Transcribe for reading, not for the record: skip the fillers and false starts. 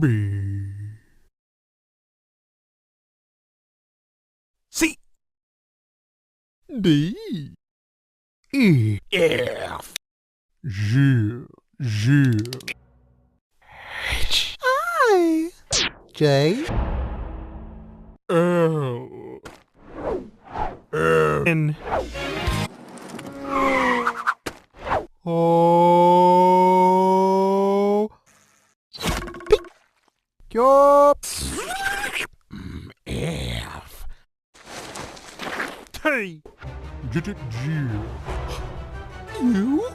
B, C, D, E, F, G, H, I, J, L, N, O, P, Q, F, T, G, U,